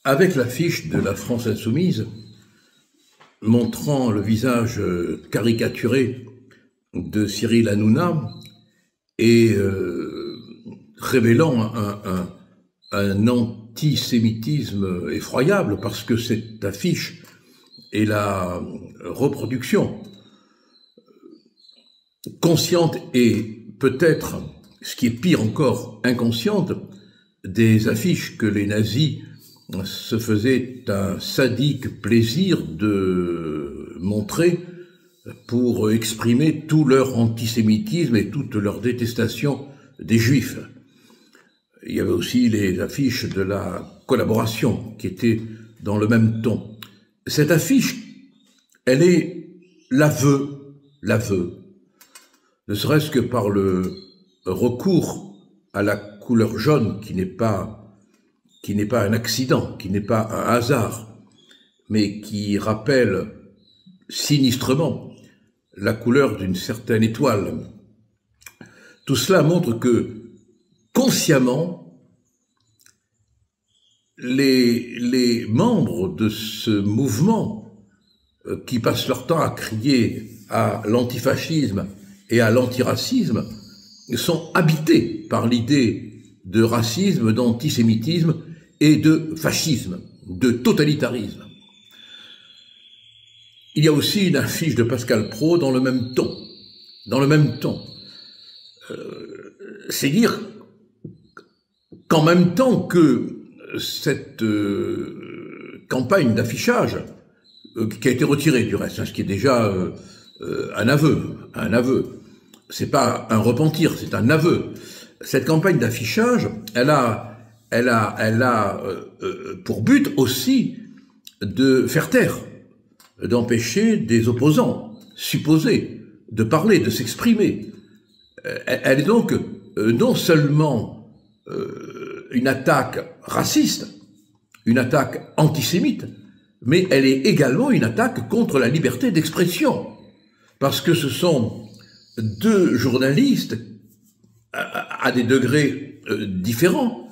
Avec l'affiche de la France insoumise, montrant le visage caricaturé de Cyril Hanouna et révélant un antisémitisme effroyable, parce que cette affiche est la reproduction consciente et peut-être, ce qui est pire encore, inconsciente, des affiches que les nazis se faisaient un sadique plaisir de montrer pour exprimer tout leur antisémitisme et toute leur détestation des Juifs. Il y avait aussi les affiches de la collaboration qui étaient dans le même ton. Cette affiche, elle est l'aveu, ne serait-ce que par le recours à la couleur jaune qui n'est pas un accident, qui n'est pas un hasard, mais qui rappelle sinistrement la couleur d'une certaine étoile. Tout cela montre que, consciemment, les membres de ce mouvement qui passent leur temps à crier à l'antifascisme et à l'antiracisme sont habités par l'idée de racisme, d'antisémitisme et de fascisme, de totalitarisme. Il y a aussi une affiche de Pascal Praud dans le même ton. C'est dire qu'en même temps que cette campagne d'affichage, qui a été retirée du reste, ce qui est déjà un aveu, c'est pas un repentir, c'est un aveu. Cette campagne d'affichage, elle a pour but aussi de faire taire, d'empêcher des opposants supposés de parler, de s'exprimer. Elle est donc non seulement une attaque raciste, une attaque antisémite, mais elle est également une attaque contre la liberté d'expression, parce que ce sont deux journalistes à des degrés différents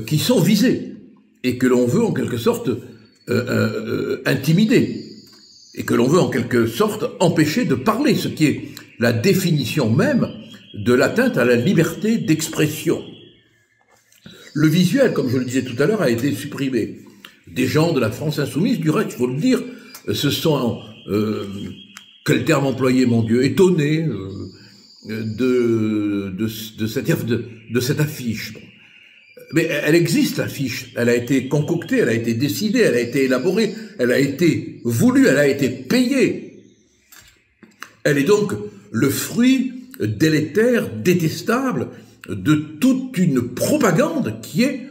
qui sont visés et que l'on veut en quelque sorte intimider et que l'on veut en quelque sorte empêcher de parler, ce qui est la définition même de l'atteinte à la liberté d'expression. Le visuel, comme je le disais tout à l'heure, a été supprimé. Des gens de la France insoumise, du reste, il faut le dire, se sont, quel terme employé, mon Dieu, étonnés de cette affiche. Mais elle existe, l'affiche. Elle a été concoctée, elle a été décidée, elle a été élaborée, elle a été voulue, elle a été payée. Elle est donc le fruit délétère, détestable de toute une propagande qui est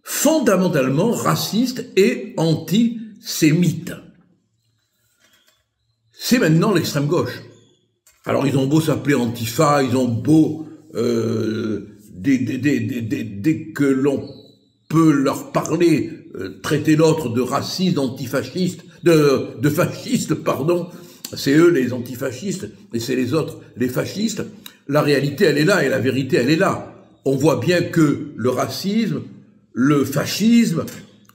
fondamentalement raciste et antisémite. C'est maintenant l'extrême gauche. Alors ils ont beau s'appeler Antifa, ils ont beau dès que l'on peut leur parler, traiter l'autre de raciste, d'antifasciste, de fasciste, pardon, c'est eux les antifascistes et c'est les autres les fascistes. La réalité, elle est là et la vérité, elle est là. On voit bien que le racisme, le fascisme,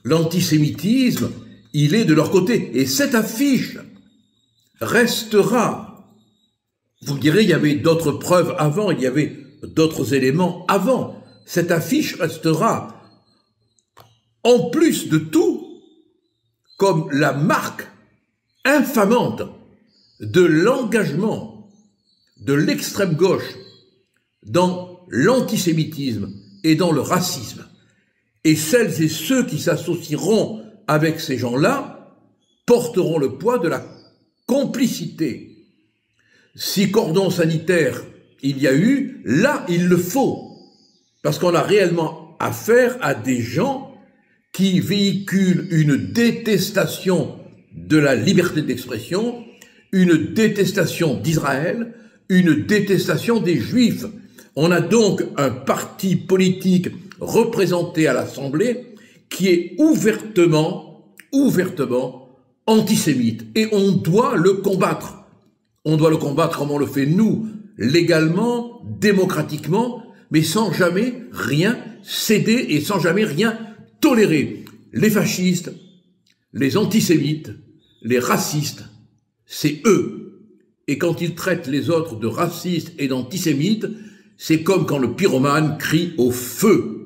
l'antisémitisme, il est de leur côté. Et cette affiche restera. Vous me direz, il y avait d'autres preuves avant, il y avait d'autres éléments avant. Cette affiche restera, en plus de tout, comme la marque infamante de l'engagement de l'extrême gauche dans l'antisémitisme et dans le racisme. Et celles et ceux qui s'associeront avec ces gens-là porteront le poids de la complicité. Si cordon sanitaire il y a eu, là il le faut, parce qu'on a réellement affaire à des gens qui véhiculent une détestation de la liberté d'expression, une détestation d'Israël, une détestation des Juifs. On a donc un parti politique représenté à l'Assemblée qui est ouvertement antisémite. Et on doit le combattre. On doit le combattre comme on le fait nous, légalement, démocratiquement, mais sans jamais rien céder et sans jamais rien tolérer. les fascistes, les antisémites, les racistes, c'est eux. Et quand ils traitent les autres de racistes et d'antisémites, c'est comme quand le pyromane crie au feu.